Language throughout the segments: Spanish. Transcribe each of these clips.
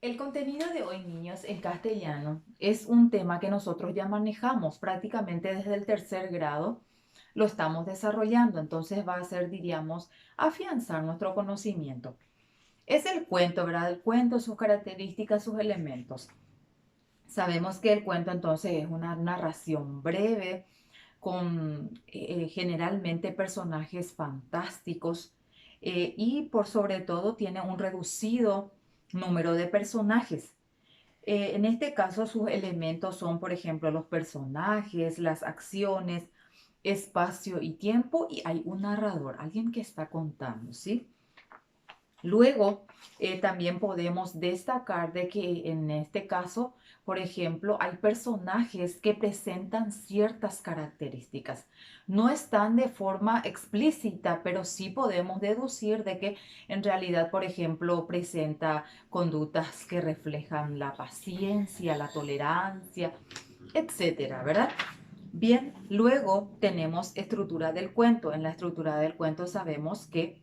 El contenido de hoy, niños, en castellano es un tema que nosotros ya manejamos prácticamente desde el tercer grado. Lo estamos desarrollando, entonces va a ser, diríamos, afianzar nuestro conocimiento. Es el cuento, ¿verdad? El cuento, sus características, sus elementos. Sabemos que el cuento entonces es una narración breve con generalmente personajes fantásticos y por sobre todo tiene un reducido número de personajes. En este caso, sus elementos son, por ejemplo, los personajes, las acciones, espacio y tiempo, y hay un narrador, alguien que está contando, ¿sí? Luego, también podemos destacar de que en este caso, por ejemplo, hay personajes que presentan ciertas características. No están de forma explícita, pero sí podemos deducir de que en realidad, por ejemplo, presenta conductas que reflejan la paciencia, la tolerancia, etcétera, ¿verdad? Bien, luego tenemos estructura del cuento. En la estructura del cuento sabemos que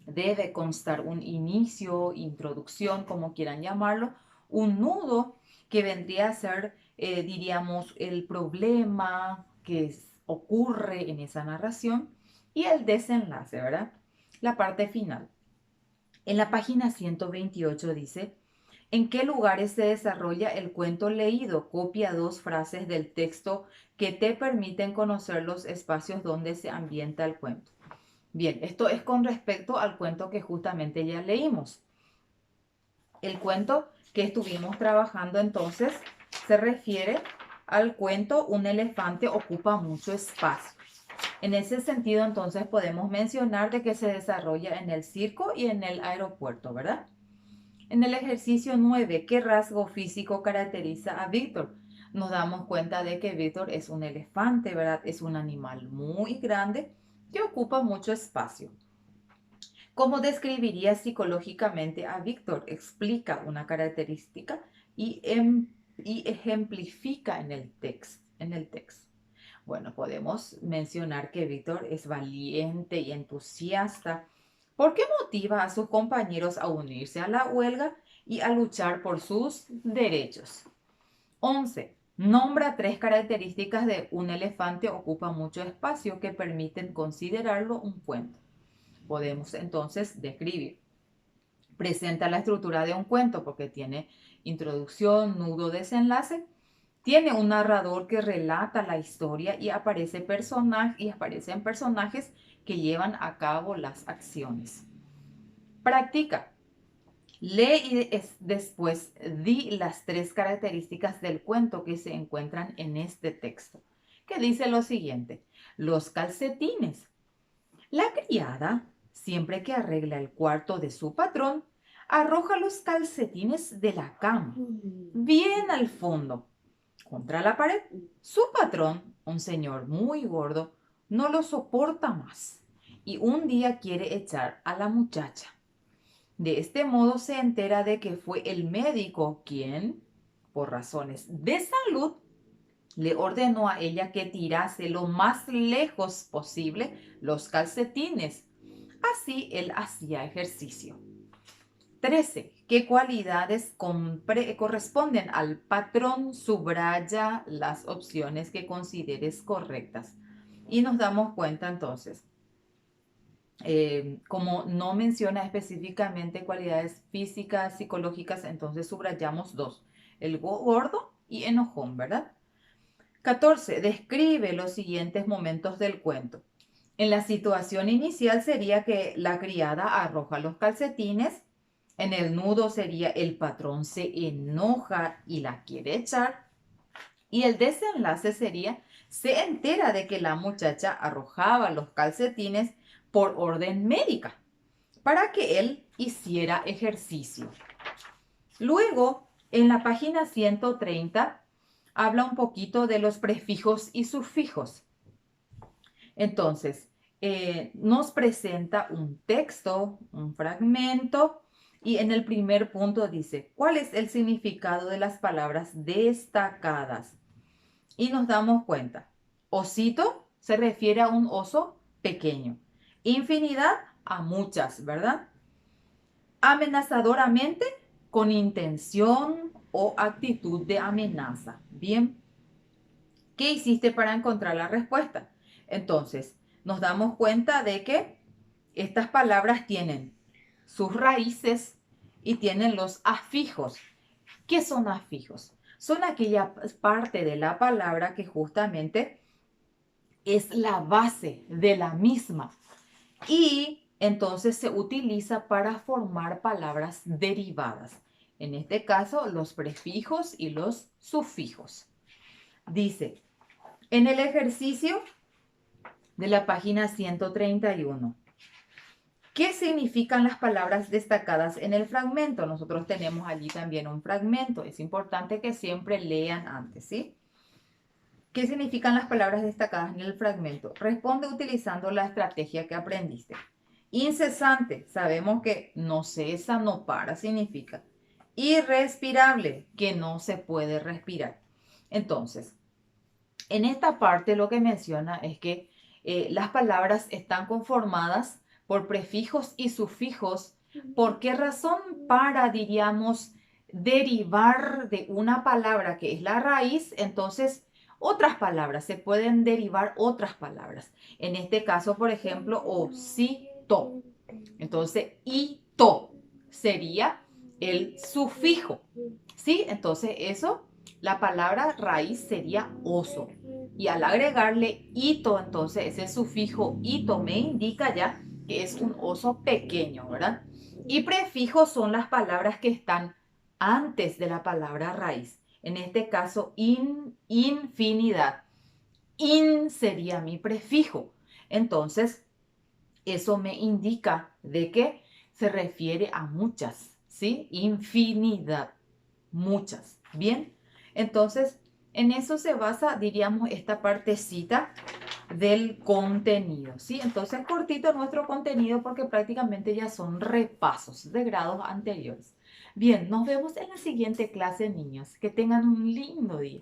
debe constar un inicio, introducción, como quieran llamarlo, un nudo que vendría a ser, diríamos, el problema que ocurre en esa narración y el desenlace, ¿verdad? La parte final. En la página 128 dice, ¿en qué lugares se desarrolla el cuento leído? Copia dos frases del texto que te permiten conocer los espacios donde se ambienta el cuento. Bien, esto es con respecto al cuento que justamente ya leímos. El cuento que estuvimos trabajando entonces se refiere al cuento Un elefante ocupa mucho espacio. En ese sentido, entonces podemos mencionar de que se desarrolla en el circo y en el aeropuerto, ¿verdad? En el ejercicio 9, ¿qué rasgo físico caracteriza a Víctor? Nos damos cuenta de que Víctor es un elefante, ¿verdad? Es un animal muy grande que ocupa mucho espacio. ¿Cómo describiría psicológicamente a Víctor? Explica una característica y ejemplifica en el texto. Bueno, podemos mencionar que Víctor es valiente y entusiasta. ¿Por qué motiva a sus compañeros a unirse a la huelga y a luchar por sus derechos? 11. Nombra tres características de un elefante ocupa mucho espacio que permiten considerarlo un cuento. Podemos entonces describir. Presenta la estructura de un cuento porque tiene introducción, nudo, desenlace. Tiene un narrador que relata la historia y aparecen personajes que llevan a cabo las acciones. Practica. Lee y después di las tres características del cuento que se encuentran en este texto, que dice lo siguiente. Los calcetines. La criada, siempre que arregla el cuarto de su patrón, arroja los calcetines de la cama, bien al fondo, contra la pared. Su patrón, un señor muy gordo, no lo soporta más y un día quiere echar a la muchacha. De este modo se entera de que fue el médico quien, por razones de salud, le ordenó a ella que tirase lo más lejos posible los calcetines. Así él hacía ejercicio. 13. ¿Qué cualidades corresponden al patrón? Subraya las opciones que consideres correctas. Y nos damos cuenta entonces, como no menciona específicamente cualidades físicas, psicológicas, entonces subrayamos dos, el gordo y enojón, ¿verdad? 14. Describe los siguientes momentos del cuento. En la situación inicial sería que la criada arroja los calcetines. En el nudo sería el patrón se enoja y la quiere echar. Y el desenlace sería se entera de que la muchacha arrojaba los calcetines por orden médica para que él hiciera ejercicio. Luego, en la página 130, habla un poquito de los prefijos y sufijos. Entonces, nos presenta un texto, un fragmento, y en el primer punto dice, ¿cuál es el significado de las palabras destacadas? Y nos damos cuenta, osito se refiere a un oso pequeño, infinidad a muchas, ¿verdad? Amenazadoramente con intención o actitud de amenaza. Bien, ¿qué hiciste para encontrar la respuesta? Entonces, nos damos cuenta de que estas palabras tienen sus raíces y tienen los afijos. ¿Qué son afijos? Son aquella parte de la palabra que justamente es la base de la misma y entonces se utiliza para formar palabras derivadas. En este caso, los prefijos y los sufijos. Dice, en el ejercicio de la página 131, ¿qué significan las palabras destacadas en el fragmento? Nosotros tenemos allí también un fragmento. Es importante que siempre lean antes, ¿sí? ¿Qué significan las palabras destacadas en el fragmento? Responde utilizando la estrategia que aprendiste. Incesante, sabemos que no cesa, no para, significa. Irrespirable, que no se puede respirar. Entonces, en esta parte lo que menciona es que las palabras están conformadas por prefijos y sufijos. ¿Por qué razón? Para, diríamos, derivar de una palabra que es la raíz, entonces otras palabras, se pueden derivar otras palabras. En este caso, por ejemplo, osito. Entonces, ito sería el sufijo. ¿Sí? Entonces, eso, la palabra raíz sería oso. Y al agregarle ito, entonces ese sufijo ito me indica ya que es un oso pequeño, ¿verdad? Y prefijos son las palabras que están antes de la palabra raíz. En este caso, infinidad. In sería mi prefijo. Entonces, eso me indica de que se refiere a muchas, ¿sí? Infinidad, muchas. Bien, entonces, en eso se basa, diríamos, esta partecita del contenido, ¿sí? Entonces, cortito nuestro contenido porque prácticamente ya son repasos de grados anteriores. Bien, nos vemos en la siguiente clase, niños. Que tengan un lindo día.